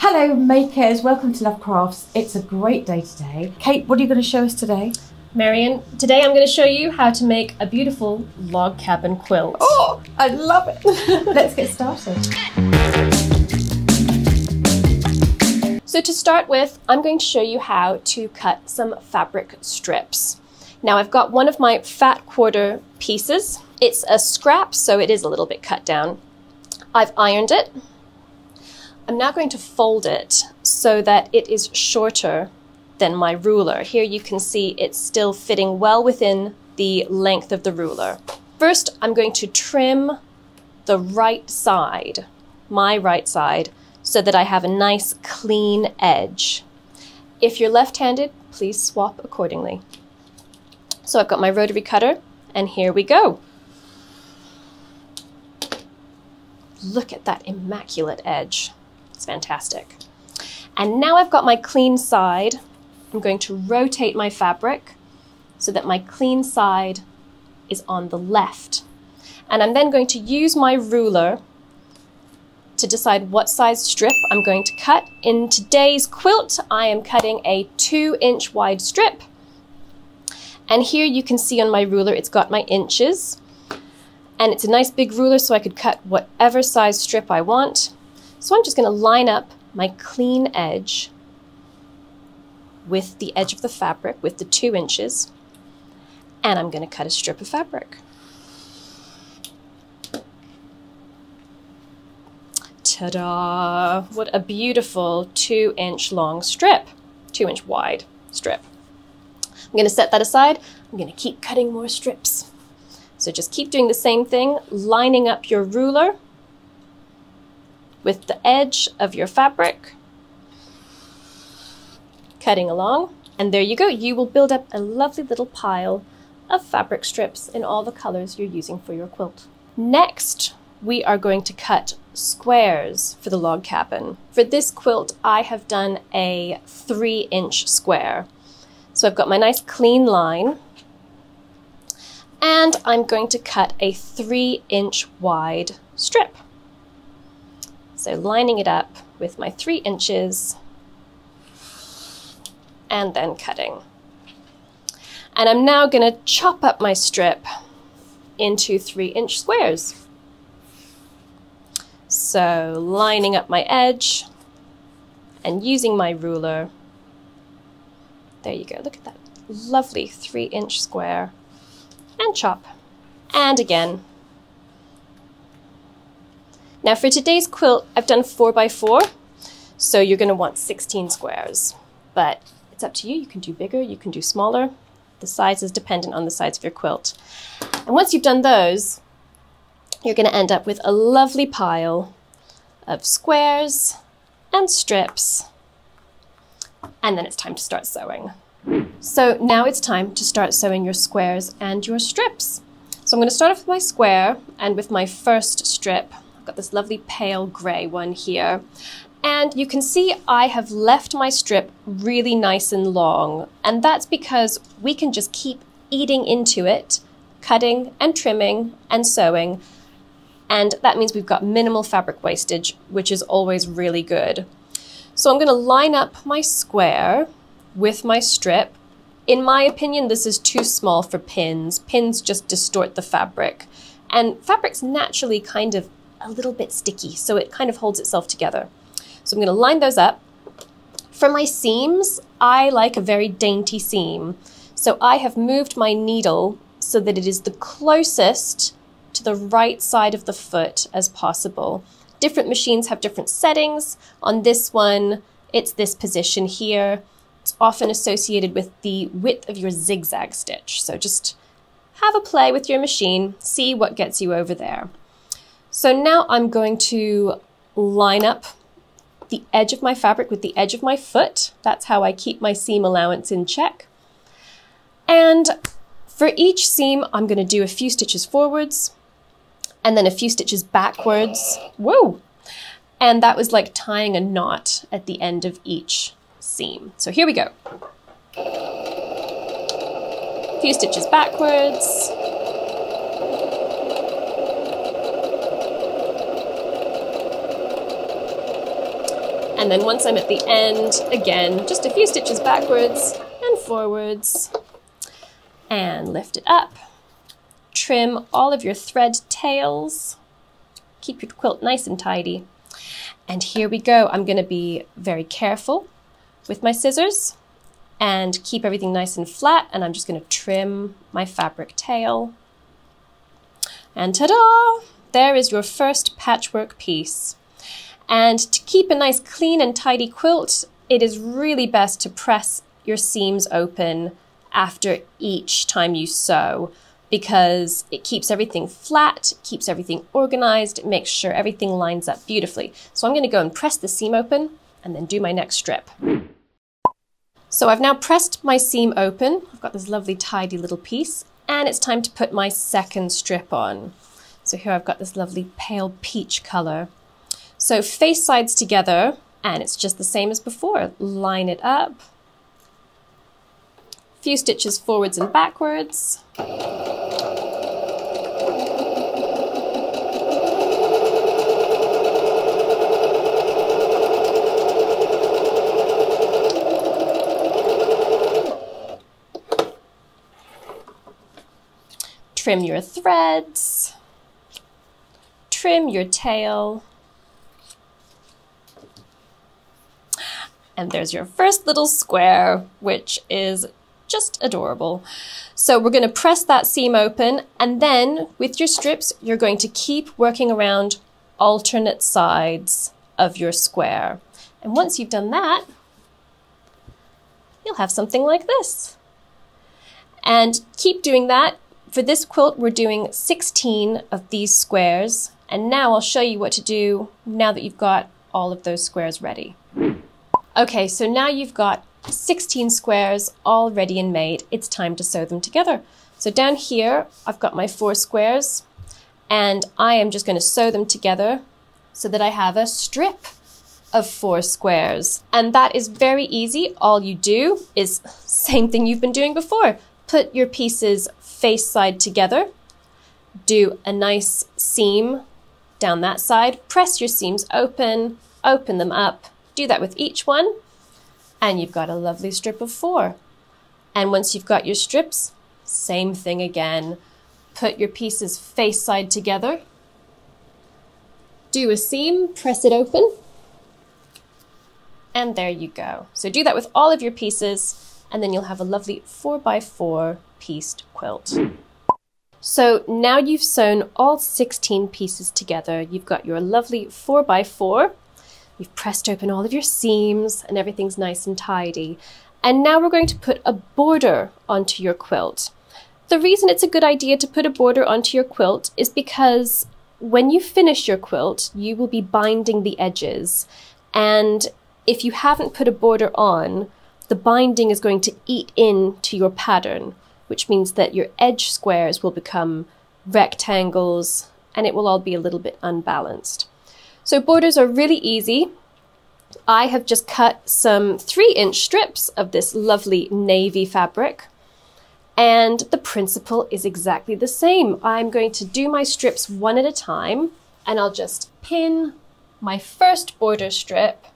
Hello makers, welcome to Love Crafts. It's a great day today. Kate, what are you going to show us today? Marion, today I'm going to show you how to make a beautiful log cabin quilt. Oh, I love it. Let's get started. So to start with, I'm going to show you how to cut some fabric strips. Now I've got one of my fat quarter pieces. It's a scrap, so it is a little bit cut down. I've ironed it. I'm now going to fold it so that it is shorter than my ruler. Here you can see it's still fitting well within the length of the ruler. First, I'm going to trim the right side, my right side, so that I have a nice clean edge. If you're left-handed, please swap accordingly. So I've got my rotary cutter, and here we go. Look at that immaculate edge. It's fantastic. And now I've got my clean side. I'm going to rotate my fabric so that my clean side is on the left. And I'm then going to use my ruler to decide what size strip I'm going to cut. In today's quilt, I am cutting a 2-inch wide strip. And here you can see on my ruler, it's got my inches. And it's a nice big ruler, so I could cut whatever size strip I want. So I'm just going to line up my clean edge with the edge of the fabric, with the 2 inches, and I'm going to cut a strip of fabric. Ta-da! What a beautiful 2-inch long strip, 2-inch wide strip. I'm going to set that aside. I'm going to keep cutting more strips. So just keep doing the same thing, lining up your ruler with the edge of your fabric, cutting along, and there you go. You will build up a lovely little pile of fabric strips in all the colors you're using for your quilt. Next, we are going to cut squares for the log cabin. For this quilt, I have done a 3-inch square. So I've got my nice clean line, and I'm going to cut a 3-inch wide strip. So lining it up with my 3 inches and then cutting. And I'm now going to chop up my strip into 3-inch squares. So lining up my edge and using my ruler. There you go. Look at that lovely 3-inch square. And chop. And again. Now for today's quilt, I've done 4x4, so you're going to want 16 squares. But it's up to you. You can do bigger, you can do smaller. The size is dependent on the size of your quilt. And once you've done those, you're going to end up with a lovely pile of squares and strips. And then it's time to start sewing. So now it's time to start sewing your squares and your strips. So I'm going to start off with my square, and with my first strip, I've got this lovely pale gray one here. And you can see I have left my strip really nice and long. And that's because we can just keep eating into it, cutting and trimming and sewing. And that means we've got minimal fabric wastage, which is always really good. So I'm going to line up my square with my strip. In my opinion, this is too small for pins. Pins just distort the fabric. And fabric's naturally kind of a little bit sticky, so it kind of holds itself together. So I'm going to line those up. For my seams, I like a very dainty seam. So I have moved my needle so that it is the closest to the right side of the foot as possible. Different machines have different settings. On this one, it's this position here. It's often associated with the width of your zigzag stitch. So just have a play with your machine, see what gets you over there. So now I'm going to line up the edge of my fabric with the edge of my foot. That's how I keep my seam allowance in check. And for each seam, I'm going to do a few stitches forwards and then a few stitches backwards. Whoa! And that was like tying a knot at the end of each seam. So here we go. A few stitches backwards. And then once I'm at the end, again, just a few stitches backwards and forwards, and lift it up. Trim all of your thread tails. Keep your quilt nice and tidy. And here we go. I'm going to be very careful with my scissors and keep everything nice and flat. And I'm just going to trim my fabric tail. And ta-da! There is your first patchwork piece. And to keep a nice clean and tidy quilt, it is really best to press your seams open after each time you sew, because it keeps everything flat, keeps everything organized, it makes sure everything lines up beautifully. So I'm going to go and press the seam open and then do my next strip. So I've now pressed my seam open. I've got this lovely tidy little piece, and it's time to put my second strip on. So here I've got this lovely pale peach color. So face sides together, and it's just the same as before. Line it up. Few stitches forwards and backwards. Trim your threads. Trim your tail. And there's your first little square, which is just adorable. So we're going to press that seam open, and then with your strips, you're going to keep working around alternate sides of your square. And once you've done that, you'll have something like this. And keep doing that. For this quilt, we're doing 16 of these squares. And now I'll show you what to do now that you've got all of those squares ready. Okay, so now you've got 16 squares all ready and made. It's time to sew them together. So down here, I've got my 4 squares, and I am just going to sew them together so that I have a strip of 4 squares. And that is very easy. All you do is same thing you've been doing before. Put your pieces face side together, do a nice seam down that side, press your seams open, open them up, do that with each one, and you've got a lovely strip of 4. And once you've got your strips, same thing again. Put your pieces face side together, do a seam, press it open, and there you go. So do that with all of your pieces, and then you'll have a lovely 4x4 pieced quilt. So now you've sewn all 16 pieces together. You've got your lovely 4x4. You've pressed open all of your seams and everything's nice and tidy. And now we're going to put a border onto your quilt. The reason it's a good idea to put a border onto your quilt is because when you finish your quilt, you will be binding the edges. And if you haven't put a border on, the binding is going to eat into your pattern, which means that your edge squares will become rectangles and it will all be a little bit unbalanced. So borders are really easy. I have just cut some 3-inch strips of this lovely navy fabric, and the principle is exactly the same. I'm going to do my strips one at a time, and I'll just pin my first border strip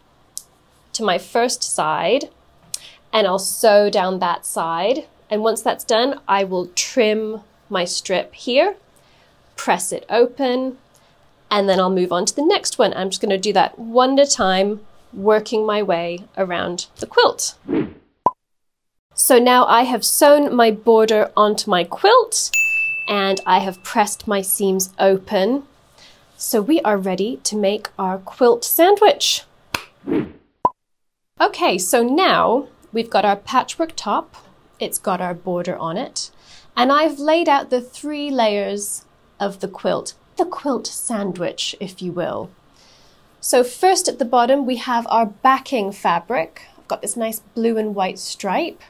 to my first side, and I'll sew down that side. And once that's done, I will trim my strip here, press it open, and then I'll move on to the next one. I'm just going to do that one at a time, working my way around the quilt. So now I have sewn my border onto my quilt, and I have pressed my seams open. So we are ready to make our quilt sandwich. Okay, so now we've got our patchwork top. It's got our border on it, and I've laid out the 3 layers of the quilt sandwich, if you will. So first at the bottom, we have our backing fabric. I've got this nice blue and white stripe.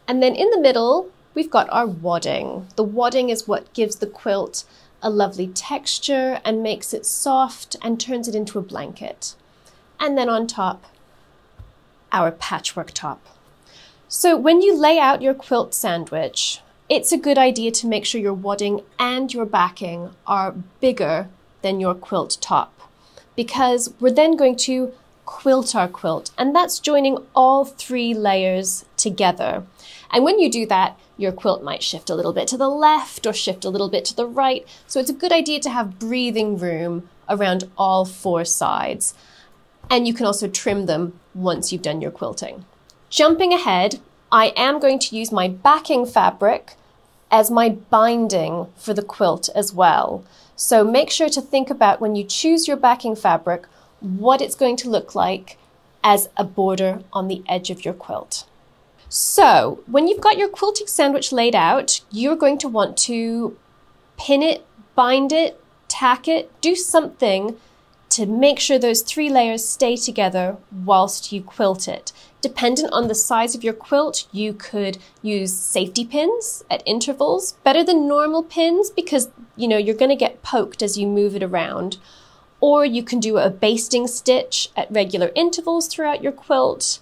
And then in the middle, we've got our wadding. The wadding is what gives the quilt a lovely texture and makes it soft and turns it into a blanket. And then on top, our patchwork top. So when you lay out your quilt sandwich, it's a good idea to make sure your wadding and your backing are bigger than your quilt top, because we're then going to quilt our quilt, and that's joining all 3 layers together. And when you do that, your quilt might shift a little bit to the left or shift a little bit to the right. So it's a good idea to have breathing room around all 4 sides. And you can also trim them once you've done your quilting. Jumping ahead, I am going to use my backing fabric as my binding for the quilt as well. So make sure to think about, when you choose your backing fabric, what it's going to look like as a border on the edge of your quilt. So when you've got your quilting sandwich laid out, you're going to want to pin it, bind it, tack it, do something to make sure those 3 layers stay together whilst you quilt it. Dependent on the size of your quilt, you could use safety pins at intervals, better than normal pins, because you're going to get poked as you move it around. Or you can do a basting stitch at regular intervals throughout your quilt.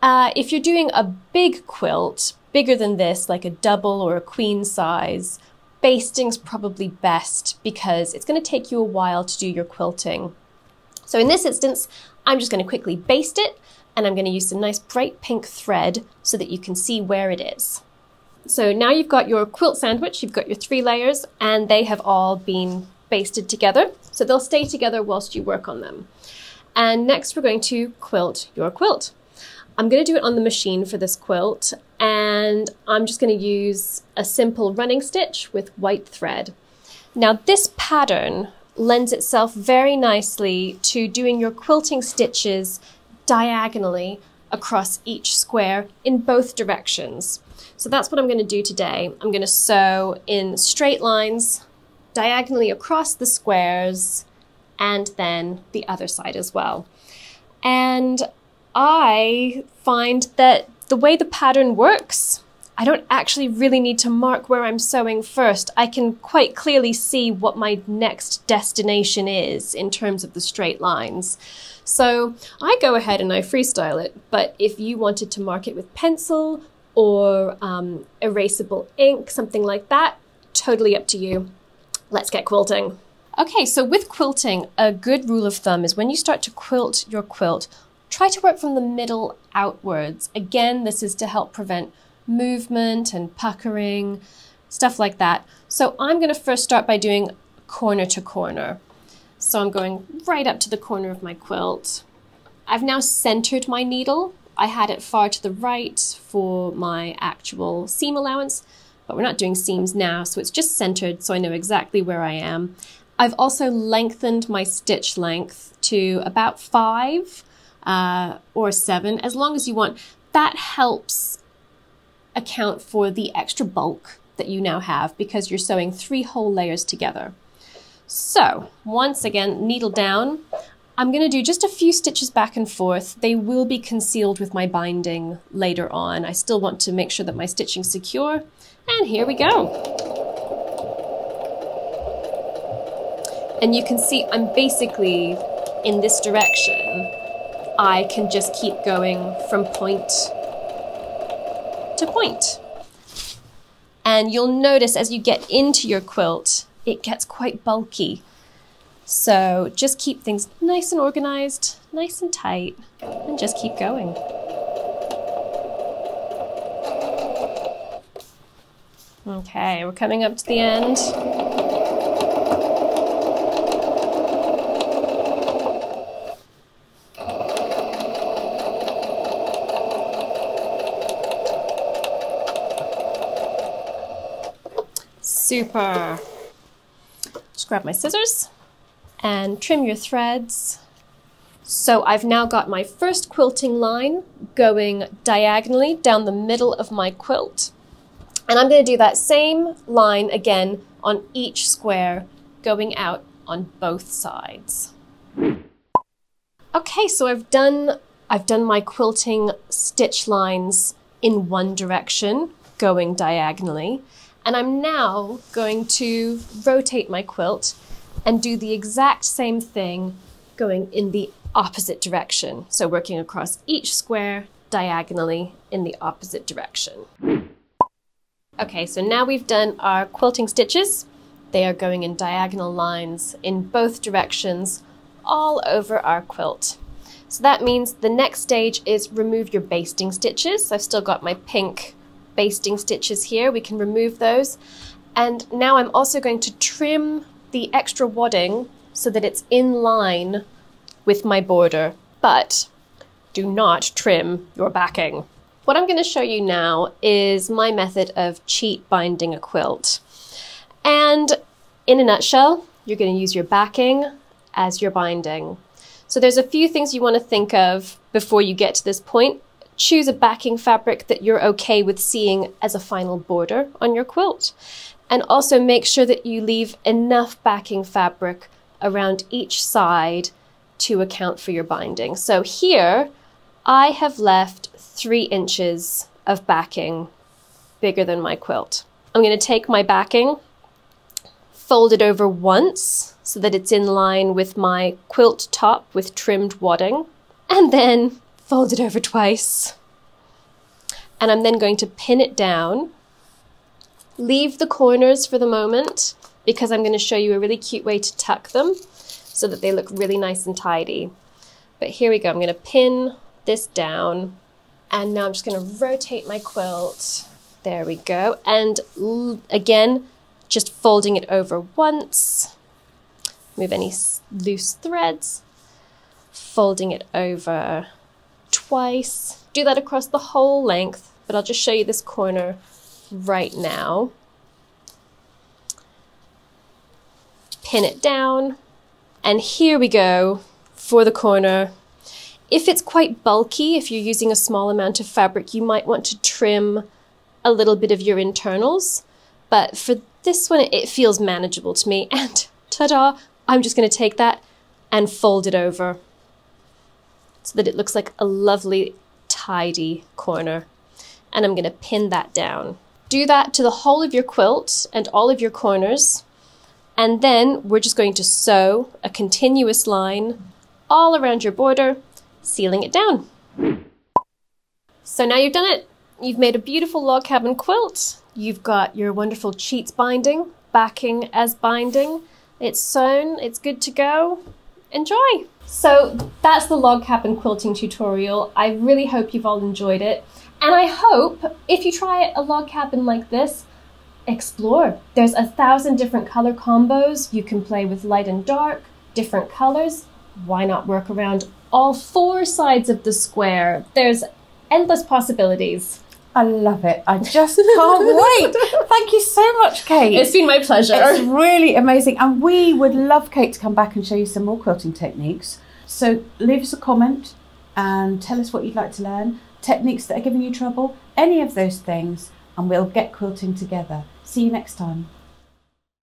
If you're doing a big quilt, bigger than this, like a double or a queen size, basting's probably best because it's going to take you a while to do your quilting. So in this instance, I'm just going to quickly baste it, and I'm going to use some nice bright pink thread so that you can see where it is. So now you've got your quilt sandwich, you've got your 3 layers, and they have all been basted together. So they'll stay together whilst you work on them. And next we're going to quilt your quilt. I'm going to do it on the machine for this quilt, and I'm just going to use a simple running stitch with white thread. Now this pattern lends itself very nicely to doing your quilting stitches diagonally across each square in both directions. So that's what I'm going to do today. I'm going to sew in straight lines diagonally across the squares and then the other side as well. And I find that the way the pattern works, I don't actually really need to mark where I'm sewing first. I can quite clearly see what my next destination is in terms of the straight lines. So I go ahead and I freestyle it, but if you wanted to mark it with pencil or erasable ink, something like that, totally up to you. Let's get quilting. Okay, so with quilting, a good rule of thumb is when you start to quilt your quilt, try to work from the middle outwards. Again, this is to help prevent movement and puckering, stuff like that. So I'm going to first start by doing corner to corner. So I'm going right up to the corner of my quilt. I've now centered my needle. I had it far to the right for my actual seam allowance, but we're not doing seams now, so it's just centered so I know exactly where I am. I've also lengthened my stitch length to about 5 or 7, as long as you want. That helps account for the extra bulk that you now have because you're sewing 3 whole layers together. So once again, needle down. I'm going to do just a few stitches back and forth. They will be concealed with my binding later on. I still want to make sure that my stitching's secure. And here we go. And you can see I'm basically in this direction. I can just keep going from point to point. And you'll notice as you get into your quilt, it gets quite bulky. So just keep things nice and organized, nice and tight, and just keep going. Okay, we're coming up to the end. Super. Just grab my scissors and trim your threads. So I've now got my first quilting line going diagonally down the middle of my quilt. And I'm going to do that same line again on each square, going out on both sides. Okay, so I've done my quilting stitch lines in one direction, going diagonally. And I'm now going to rotate my quilt and do the exact same thing going in the opposite direction. So working across each square diagonally in the opposite direction. Okay, so now we've done our quilting stitches. They are going in diagonal lines in both directions all over our quilt. So that means the next stage is remove your basting stitches. I've still got my pink basting stitches here. We can remove those. And now I'm also going to trim the extra wadding so that it's in line with my border. But do not trim your backing. What I'm going to show you now is my method of cheat binding a quilt. And in a nutshell, you're going to use your backing as your binding. So there's a few things you want to think of before you get to this point. Choose a backing fabric that you're okay with seeing as a final border on your quilt. And also make sure that you leave enough backing fabric around each side to account for your binding. So here, I have left 3 inches of backing bigger than my quilt. I'm going to take my backing, fold it over once so that it's in line with my quilt top with trimmed wadding, and then fold it over twice. And I'm then going to pin it down. Leave the corners for the moment because I'm going to show you a really cute way to tuck them so that they look really nice and tidy. But here we go, I'm going to pin this down, and now I'm just going to rotate my quilt. There we go. And again, just folding it over once. Remove any loose threads. Folding it over twice. Do that across the whole length, but I'll just show you this corner right now. Pin it down. And here we go for the corner. If it's quite bulky, if you're using a small amount of fabric, you might want to trim a little bit of your internals. But for this one, it feels manageable to me. And ta-da, I'm just going to take that and fold it over so that it looks like a lovely, tidy corner. And I'm going to pin that down. Do that to the whole of your quilt and all of your corners. And then we're just going to sew a continuous line all around your border, sealing it down. So now you've done it. You've made a beautiful log cabin quilt. You've got your wonderful cheats binding, backing as binding. It's sewn, it's good to go. Enjoy. So that's the log cabin quilting tutorial. I really hope you've all enjoyed it. And I hope if you try a log cabin like this, explore. There's 1,000 different color combos. You can play with light and dark, different colors. Why not work around all 4 sides of the square? There's endless possibilities. I love it. I just can't wait. Thank you so much, Kate. It's been my pleasure. It's really amazing. And we would love Kate to come back and show you some more quilting techniques. So leave us a comment and tell us what you'd like to learn, techniques that are giving you trouble, any of those things, and we'll get quilting together. See you next time.